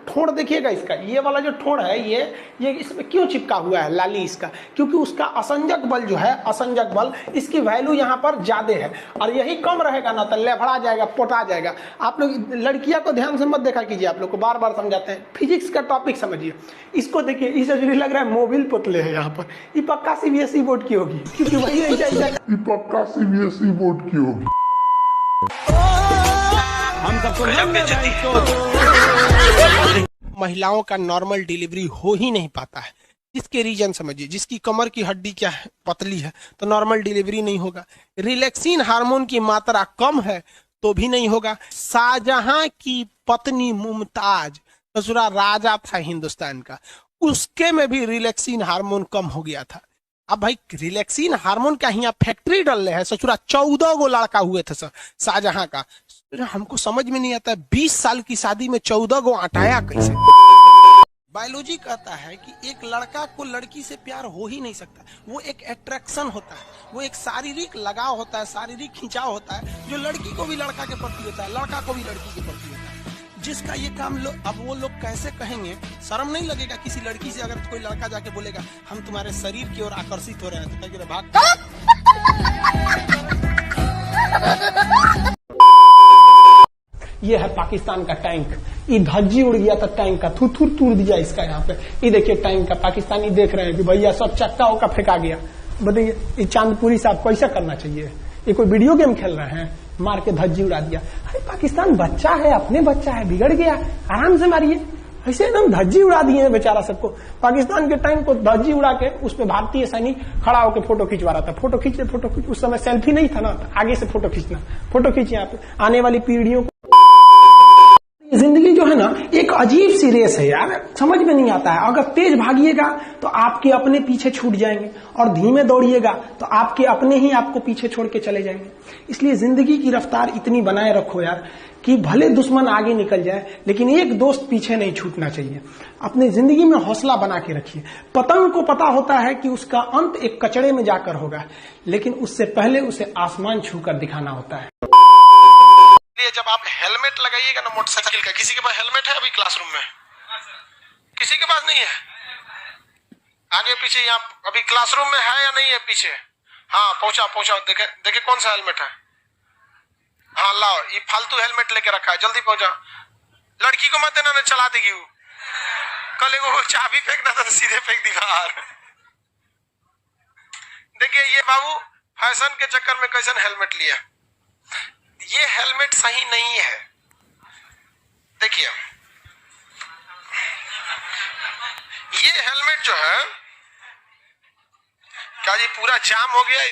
ठोड़ देखिएगा इसका, ये वाला जो ठोड़ है ये इसमें क्यों चिपका हुआ है लाली इसका, क्योंकि उसका असंजक बल जो है, असंजक बल इसकी वैल्यू यहाँ पर ज्यादा है और यही कम रहेगा ना तो लेफड़ा जाएगा, पोटा जाएगा। आप लोग लड़कियां को ध्यान से मत देखा कीजिए, आप लोग को बार बार समझाते हैं, फिजिक्स का टॉपिक समझिए। इसको देखिए, इसे जो लग रहा है मोबिल पुतले है यहाँ पर, ये पक्का सीबीएसई बोर्ड की होगी, क्योंकि वही पक्का सीबीएसई बोर्ड की होगी। हम सबको महिलाओं का नॉर्मल डिलीवरी हो ही नहीं पाता है। इसके रीजन समझिए, जिसकी कमर की हड्डी क्या है, पतली है, तो नॉर्मल डिलीवरी नहीं होगा। रिलैक्सिन हार्मोन की मात्रा कम है तो भी नहीं होगा। शाहजहां की पत्नी मुमताज, ससुरा राजा था हिंदुस्तान का, उसके में भी रिलैक्सिन हार्मोन कम हो गया था। अब भाई रिलैक्सिन हार्मोन का यहाँ फैक्ट्री डल रहे हैं, ससुरा 14 गो लड़का हुए थे शाहजहां का। हमको समझ में नहीं आता 20 साल की शादी में 14 गो अटाया कैसे। बायोलॉजी कहता है कि एक लड़का को लड़की से प्यार हो ही नहीं सकता, वो एक अट्रैक्शन होता है, वो एक शारीरिक लगाव होता है, शारीरिक खिंचाव होता है, जो लड़की को भी लड़का के प्रति होता है, लड़का को भी लड़की के प्रति होता है। जिसका ये काम अब वो लोग कैसे कहेंगे, शर्म नहीं लगेगा किसी लड़की से अगर कोई लड़का जाके बोलेगा हम तुम्हारे शरीर की ओर आकर्षित हो रहे हैं, तो कहेंगे भाग। ये है पाकिस्तान का टैंक, ये धज्जी उड़ गया था टैंक का, थूर तोड़ दिया इसका यहाँ पे। ये देखिए टैंक का, पाकिस्तानी देख रहे हैं कि भैया सब चक्का होकर फेंका गया। बताइए ये चांदपुरी साहब कैसा करना चाहिए? ये कोई वीडियो गेम खेल रहे हैं, मार के धज्जी उड़ा दिया। अरे पाकिस्तान बच्चा है, अपने बच्चा है, बिगड़ गया, आराम से मारिए। ऐसे एकदम धज्जी उड़ा दिए हैं बेचारा सबको। पाकिस्तान के टैंक को धज्जी उड़ा के उस पे भारतीय सैनिक खड़ा होकर फोटो खिंचवा रहा था। फोटो खींच, उस समय सेल्फी नहीं था ना, आगे से फोटो खींचना, फोटो खींचिए आप आने वाली पीढ़ियों को। जिंदगी जो है ना एक अजीब सी रेस है यार, समझ में नहीं आता है। अगर तेज भागिएगा तो आपके अपने पीछे छूट जाएंगे, और धीमे दौड़िएगा तो आपके अपने ही आपको पीछे छोड़ के चले जाएंगे। इसलिए जिंदगी की रफ्तार इतनी बनाए रखो यार कि भले दुश्मन आगे निकल जाए लेकिन एक दोस्त पीछे नहीं छूटना चाहिए। अपनी जिंदगी में हौसला बना के रखिए। पतंग को पता होता है कि उसका अंत एक कचड़े में जाकर होगा, लेकिन उससे पहले उसे आसमान छूकर दिखाना होता है। जब आप हेलमेट लगाइएगा ना मोटरसाइकिल का, किसी के पास हेलमेट है अभी क्लासरूम में? किसी के पास नहीं है? आगे पीछे यहाँ अभी क्लासरूम में है या नहीं है पीछे? हाँ पहुंचा देखे देखे कौन सा हेलमेट है। हाँ लाओ, ये फालतू हेलमेट लेके रखा है, जल्दी पहुंचा। लड़की को मत देना, ना चला देगी वो। कल को चाबी फेंकना था तो सीधे फेंक दी बाहर। देखिए ये बाबू फैशन के चक्कर में कैसन हेलमेट लिया। ये हेलमेट सही नहीं है। देखिए ये हेलमेट जो है, क्या ये पूरा जाम हो गया?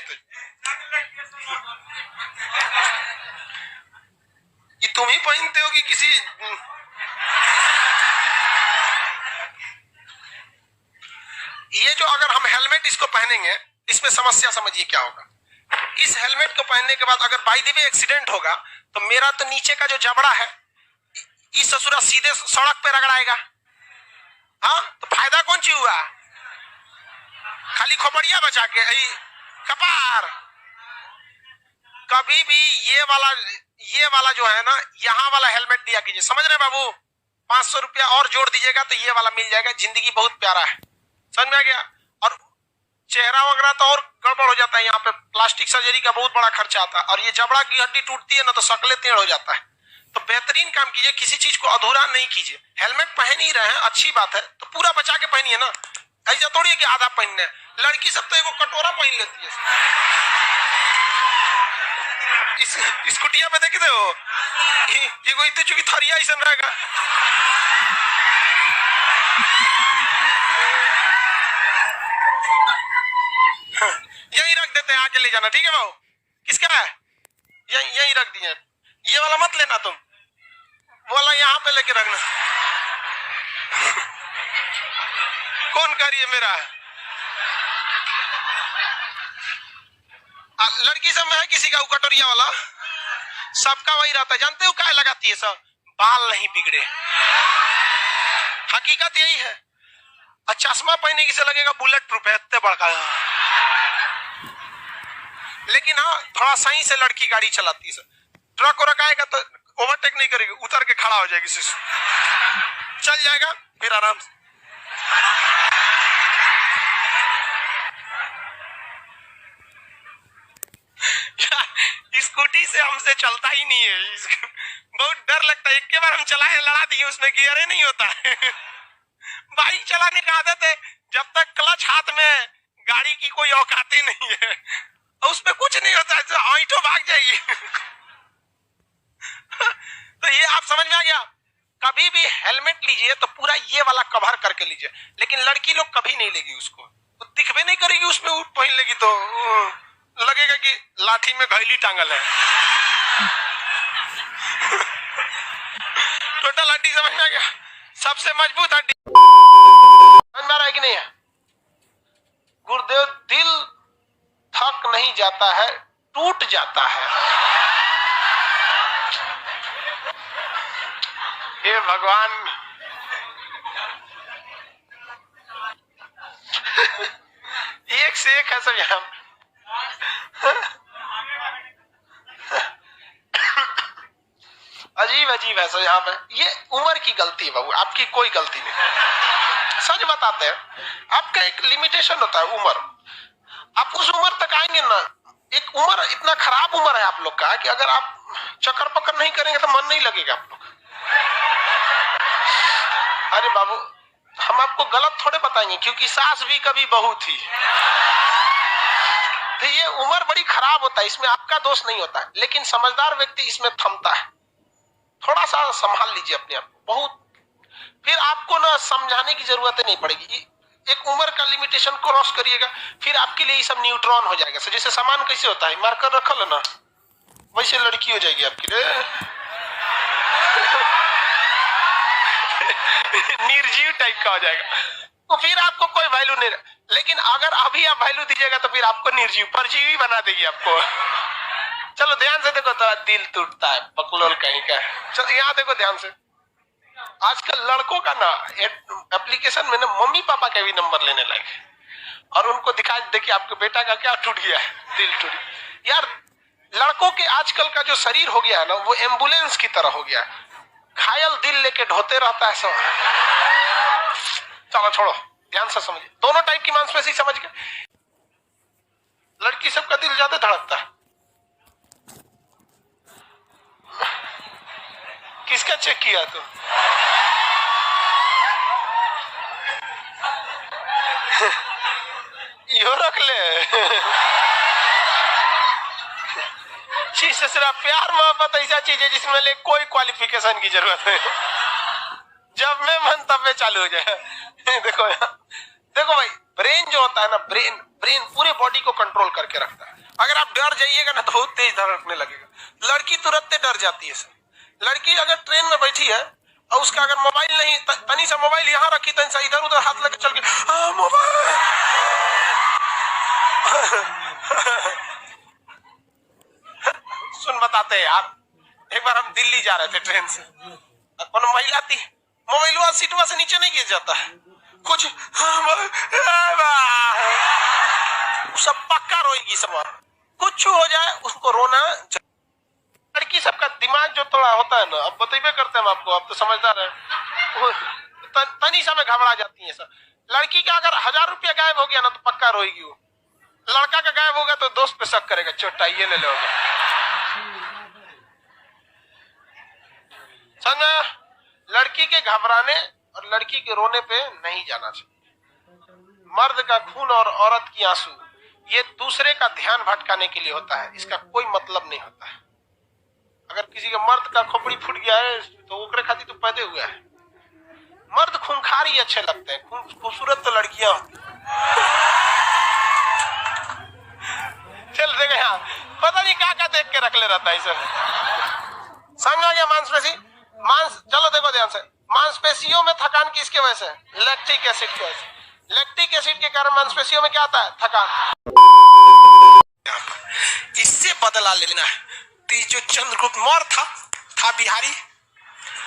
ये तुम ही पहनते हो कि किसी? ये जो अगर हम हेलमेट इसको पहनेंगे, इसमें समस्या समझिए क्या होगा। इस हेलमेट को पहनने के बाद अगर बाई द वे एक्सीडेंट होगा तो मेरा तो नीचे का जो जबड़ा है इस ससुरा सीधे सड़क पे रगड़ाएगा। हाँ तो फायदा कौन सी हुआ? खाली खोपड़िया बचा के कपार। कभी भी ये वाला जो है ना, यहाँ वाला हेलमेट दिया कीजिए। समझ रहे बाबू? 500 रुपया और जोड़ दीजिएगा तो ये वाला मिल जाएगा। जिंदगी बहुत प्यारा है, समझ में आ गया? और चेहरा वगैरह तो और गड़बड़ हो जाता है, यहाँ पे प्लास्टिक सर्जरी का बहुत बड़ा खर्चा आता है, और ये जबड़ा की हड्डी टूटती है ना तो शकले टेढ़ हो जाता है। तो बेहतरीन काम कीजिए, किसी चीज को अधूरा नहीं कीजिए। हेलमेट पहन ही रहे हैं, अच्छी बात है, तो पूरा बचा के पहनिए ना। ऐसा थोड़ी है कि आधा पहनना है। लड़की सब तो एगो कटोरा पहन लेती है। इस कुटिया पे देखते हो, एगो इतने चुकी थरिया ऐसा रहेगा। यही रख देते हैं, आके ले जाना, ठीक है बाबू? किसका है? यही रख दिए। ये वाला मत लेना तुम, वो वाला यहाँ पे लेके रखना। कौन कर रही है मेरा? लड़की सब में है किसी का कटोरिया वाला? सबका वही रहता है। जानते हो क्या लगाती है सब? बाल नहीं बिगड़े। हकीकत यही है। चश्मा पहने की से लगेगा बुलेट प्रूफ है, इतने बड़का। लेकिन हाँ थोड़ा सही से लड़की गाड़ी चलाती है। ट्रक को रखाएगा तो ओवरटेक नहीं करेगी, उतर के खड़ा हो जाएगी, चल जाएगा फिर आराम से। स्कूटी से हमसे चलता ही नहीं है, बहुत डर लगता है। एक बार हम चलाए, लड़ा दिए, उसमें गियर नहीं होता है। बाइक चलाने का आदत है, जब तक क्लच हाथ में, गाड़ी की कोई औकात ही नहीं है, और उसमें कुछ नहीं होता है, तो ऑटो भाग जाएगी। तो ये आप समझ में आ गया। कभी भी हेलमेट लीजिए तो पूरा ये वाला कवर करके लीजिए, लेकिन लड़की लोग कभी नहीं लेगी उसको, तो दिखबे नहीं करेगी उसमें, ऊट पहन लेगी तो लगेगा कि लाठी में घैली टांगल है। टोटल हड्डी समझ में आ गया, सबसे मजबूत हड्डी। समझ में आ रहा है कि नहीं है? गुरुदेव, दिल थक नहीं जाता है, टूट जाता है। हे भगवान, एक से एक है सब यहाँ। अजीब अजीब है सब यहाँ पे। ये उम्र की गलती है बाबू, आपकी कोई गलती नहीं। सच बताते हैं, आपका एक लिमिटेशन होता है उम्र, आप उस उम्र तक आएंगे ना। एक उम्र, इतना खराब उम्र है आप लोग का कि अगर आप चक्कर पकड़ नहीं करेंगे तो मन नहीं लगेगा आप लोग। अरे बाबू, हम आपको गलत थोड़े बताएंगे, क्योंकि सास भी कभी बहू थी। तो ये उम्र बड़ी खराब होता है, इसमें आपका दोष नहीं होता है, लेकिन समझदार व्यक्ति इसमें थमता है। थोड़ा सा संभाल लीजिए अपने आप को, बहुत, फिर आपको ना समझाने की जरूरत नहीं पड़ेगी। एक उम्र का लिमिटेशन क्रॉस करिएगा, फिर आपके लिए ये सब न्यूट्रॉन हो जाएगा। जैसे सामान कैसे होता है, मार्कर रखल है ना, वैसे लड़की हो जाएगी आपके लिए। निर्जीव टाइप का हो जाएगा, तो फिर आपको कोई वैल्यू नहीं। लेकिन अगर अभी आप वैल्यू दीजिएगा तो फिर आपको निर्जीव, परजीवी बना देगी आपको। चलो ध्यान से देखो, तो दिल टूटता है बकलोल कहीं का। चलो यहाँ देखो ध्यान से, आजकल लड़कों का ना एप्लीकेशन में ना मम्मी पापा के भी नंबर लेने लगे, और उनको दिखा देखिए आपके बेटा का क्या टूट गया है, दिल टूट। यार लड़कों के आजकल का जो शरीर हो गया है ना, वो एम्बुलेंस की तरह हो गया, घायल दिल लेके ढोते रहता है सब। चलो छोड़ो, ध्यान से समझिए, दोनों टाइप की मांसपेशी समझ गए। लड़की सबका दिल ज्यादा धड़कता है, किसका चेक किया तुम? यो रख ले। प्यार मोहब्बत ऐसा चीज है जिसमें ले कोई क्वालिफिकेशन की जरूरत नहीं, जब मैं मन तब में चालू हो जाए। देखो देखो भाई, ब्रेन जो होता है ना, ब्रेन पूरे बॉडी को कंट्रोल करके रखता है। अगर आप डर जाइएगा ना तो बहुत तेज धड़कने लगेगा। लड़की तुरंत डर जाती है सर। लड़की अगर ट्रेन में बैठी है और उसका अगर मोबाइल नहीं, तनी सा मोबाइल यहाँ रखी, तनी सा इधर उधर हाथ लगे चल के मोबाइल। सुन बताते हैं यार, एक बार हम दिल्ली जा रहे थे ट्रेन से, कौन महिला थी, मोबाइल सीटवा से नीचे नहीं गिर जाता है कुछ, सब पक्का रोएगी सब, कुछ हो जाए उसको रोना। लड़की सबका दिमाग जो थोड़ा होता है ना, अब बतेबे करते हैं हम आपको, अब तो समझदार है, तनी सा में घबरा जाती है सब। लड़की का अगर 1000 रुपया गायब हो गया ना तो पक्का रोएगी वो। लड़का का गायब होगा तो दोस्त पे शक करेगा, चोटा ये ले लो। समझा? लड़की के घबराने और लड़की के रोने पे नहीं जाना चाहिए। मर्द का खून और औरत की आंसू ये दूसरे का ध्यान भटकाने के लिए होता है, इसका कोई मतलब नहीं होता है। अगर किसी के मर्द का खोपड़ी फूट गया है तो ओकरे खातिर तो पैदे हुआ है। मर्द खूंखार ही अच्छे लगते हैं, खूबसूरत तो लड़कियां होती। चल देखे यहाँ पता नहीं क्या देख के रख ले रहता है इसे। समझ आ गया? मांसपेशी चलो देखो ध्यान से, मांसपेशियों में थकान किसके वजह से? लैक्टिक एसिड की वजह से। लैक्टिक एसिड के कारण मांसपेशियों में क्या आता है? थकान। इससे बदला लेना है। तो जो चंद्रगुप्त मौर्य था बिहारी,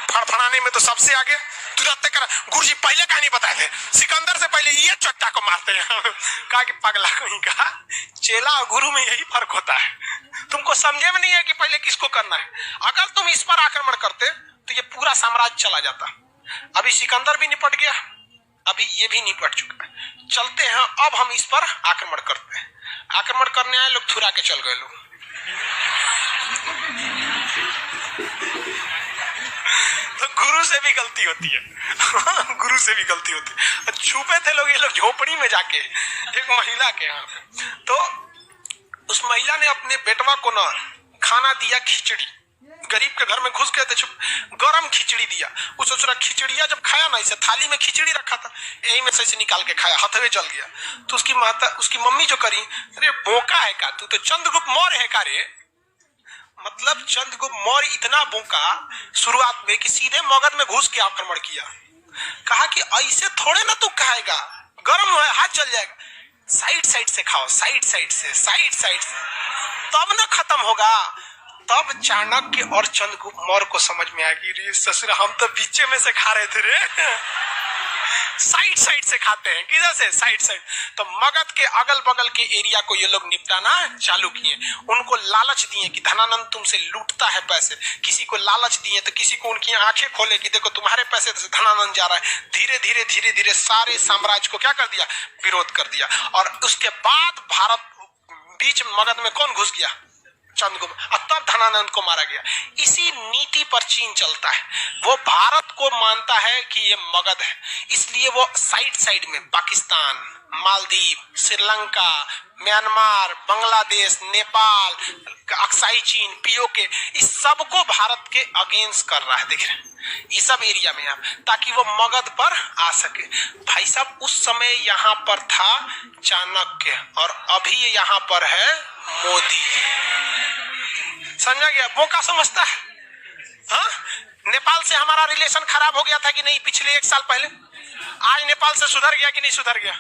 फड़फड़ाने में तो सबसे आगे तुरंत कर गुरुजी पहले कहानी बताए थे सिकंदर से पहले ये चट्टा को मारते हैं कहा कि पगला कहीं का चेला और गुरु में यही फर्क होता है। तुमको समझे में नहीं है कि पहले किसको करना है। अगर तुम इस पर आक्रमण करते तो ये पूरा साम्राज्य चला जाता। अभी सिकंदर भी निपट गया, अभी ये भी निपट चुका है। चलते हैं अब हम इस पर आक्रमण करते हैं। आक्रमण करने आए लोग थुरा के चल गए लोग। तो गुरु से भी गलती होती है गुरु से भी गलती होती है। छुपे थे लोग, ये लोग झोपड़ी में जाके एक महिला के यहाँ पे, तो उस महिला ने अपने बेटवा को ना खाना दिया खिचड़ी। गरीब के घर में घुस गए थे, गरम खिचड़ी दिया। उस सोच खिचड़िया जब खाया ना, इसे थाली में खिचड़ी रखा था, यही में से निकाल के खाया, हथवे जल गया। तो उसकी मम्मी जो करी, अरे बोका है का तू, तो चंद्रगुप्त मौर्य है का रे। मतलब चंद्रगुप्त मौर्य इतना बोका शुरुआत में कि सीधे मगध में घुस के आक्रमण किया। कहा कि ऐसे थोड़े ना तू खाएगा, गर्म है, हाथ जल जाएगा, साइड साइड से खाओ, साइड साइड से, तब ना खत्म होगा। तब चाणक्य और चंद्रगुप्त मौर्य को समझ में आएगी, रे ससुर हम तो बीचे में से खा रहे थे रे साइड साइड से खाते हैं, किधर से, साइड साइड। तो मगध के अगल बगल के एरिया को ये लोग निपटाना चालू किए। उनको लालच दिए कि धनानंद तुमसे लूटता है पैसे। किसी को लालच दिए तो किसी को उनकी आंखें खोले कि देखो तुम्हारे पैसे से धनानंद जा रहा है। धीरे धीरे सारे साम्राज्य को क्या कर दिया, विरोध कर दिया। और उसके बाद भारत बीच मगध में कौन घुस गया, चंद्रगुप्त, और तब धनानंद को मारा गया। इसी नीति पर चीन चलता है। वो भारत को मानता है कि ये मगध है, इसलिए वो साइड साइड में पाकिस्तान, मालदीव, श्रीलंका, म्यांमार, बांग्लादेश, नेपाल, अक्साई चीन, पीओके, इस सब को भारत के अगेंस्ट कर रहा है। देख रहे हैं ये सब एरिया में आप, ताकि वो मगध पर आ सके। भाई साहब उस समय यहाँ पर था चाणक्य और अभी यहाँ पर है मोदी। समझा गया, वो क्या समझता है। हाँ, नेपाल से हमारा रिलेशन खराब हो गया था कि नहीं पिछले 1 साल पहले, आज नेपाल से सुधर गया कि नहीं सुधर गया,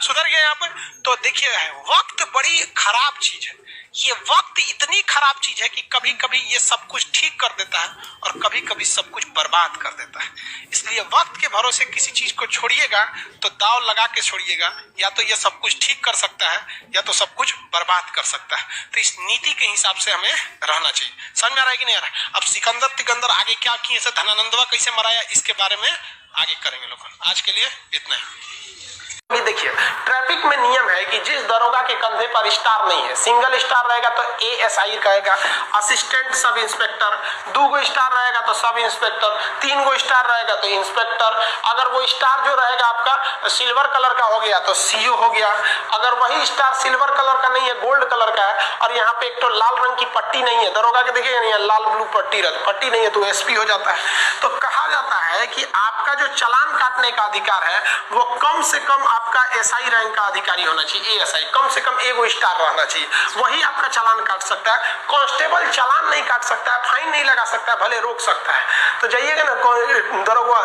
सुधर गया यहाँ पर। तो देखिए वक्त बड़ी खराब चीज है। ये वक्त इतनी खराब चीज है कि कभी कभी ये सब कुछ ठीक कर देता है और कभी कभी सब कुछ बर्बाद कर देता है। इसलिए वक्त के भरोसे किसी चीज को छोड़िएगा तो दाव लगा के छोड़िएगा, या तो ये सब कुछ ठीक कर सकता है या तो सब कुछ बर्बाद कर सकता है। तो इस नीति के हिसाब से हमें रहना चाहिए। समझ में आ रहा है कि नहीं आ रहा है। अब सिकंदर तिकंदर आगे क्या किए, धनानंदवा कैसे मराया, इसके बारे में आगे करेंगे लोग। आज के लिए इतना ही। देखिए ट्रैफिक में नियम है कि जिस दरोगा के कंधे पर स्टार नहीं है, सिंगल स्टार रहेगा तो एएसआई कहेगा, असिस्टेंट सब इंस्पेक्टर, 2 स्टार रहेगा तो सब इंस्पेक्टर, 3 स्टार रहेगा तो इंस्पेक्टर। अगर वो स्टार जो रहेगा आपका सिल्वर कलर का हो गया तो सीओ हो गया। अगर वही स्टार सिल्वर कलर का नहीं है, गोल्ड कलर का है और यहाँ पे एक तो लाल रंग की पट्टी नहीं है, दरोगा के देखिए नहीं है, लाल ब्लू पट्टी नहीं है तो एसपी हो जाता है। तो कहा जाता है कि आपका जो चालान काटने का अधिकार है वो कम से कम आपका एसआई रैंक का अधिकारी होना चाहिए। एएसआई कम से कम 1 स्टार रहना चाहिए, वही आपका चालान काट सकता है। कांस्टेबल चालान नहीं काट सकता है, फाइन नहीं लगा सकता है, भले रोक सकता है। तो जाइएगा ना,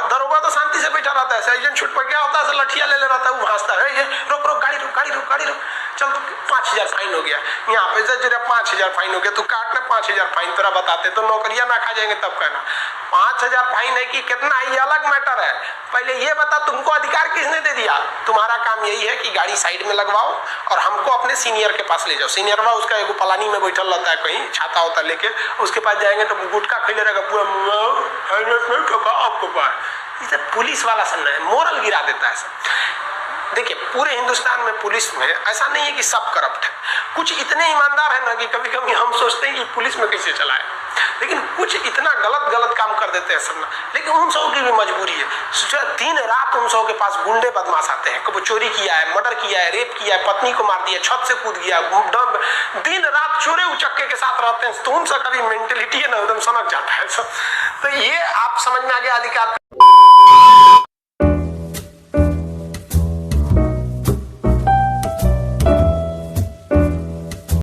दरोगा तो शांति से बैठा रहता है, सर्जन छूट पर क्या होता है, लठिया ले रहता है, वो भांजता है, रोक गाड़ी रोक, चल 5000 फाइन हो गया। यहाँ पे जरा 5000 फाइन हो गया, तू काटना 5000 फाइन, तेरा बताते तो नौकरियां ना खा जाएंगे। तब कहना 5000 फाइन है कि कितना, ये अलग मैटर है। पहले ये बता तुमको अधिकार किसने दे दिया। तुम्हारा काम यही है कि गाड़ी साइड में लगवाओ और हमको अपने सीनियर के पास ले जाओ। सीनियर हुआ उसका एगो पलानी में बैठल रहता है कहीं, छाता होता लेके, उसके पास जाएंगे तो गुटखा खिले रहेगा पूरा, हेलमेट नहीं ठोका आपको पास। इसे पुलिस वाला सुनना है, मोरल गिरा देता है सब। देखिए पूरे हिंदुस्तान में पुलिस में ऐसा नहीं है कि सब करप्ट है, कुछ इतने ईमानदार है ना कि कभी कभी हम सोचते हैं कि पुलिस में कैसे चलाए, लेकिन कुछ इतना गलत काम कर देते हैं सब ना। लेकिन उन सबों की भी मजबूरी है, दिन रात उन सबों के पास गुंडे बदमाश आते हैं, कभी चोरी किया है, मर्डर किया है, रेप किया है, पत्नी को मार दिया, छत से कूद गया, दिन रात चोरे उचक्के के साथ रहते हैं। तो उन सबका भी मेंटेलिटी है ना एकदम सनक जाता है सब। तो ये आप समझ में आ गया अधिकार।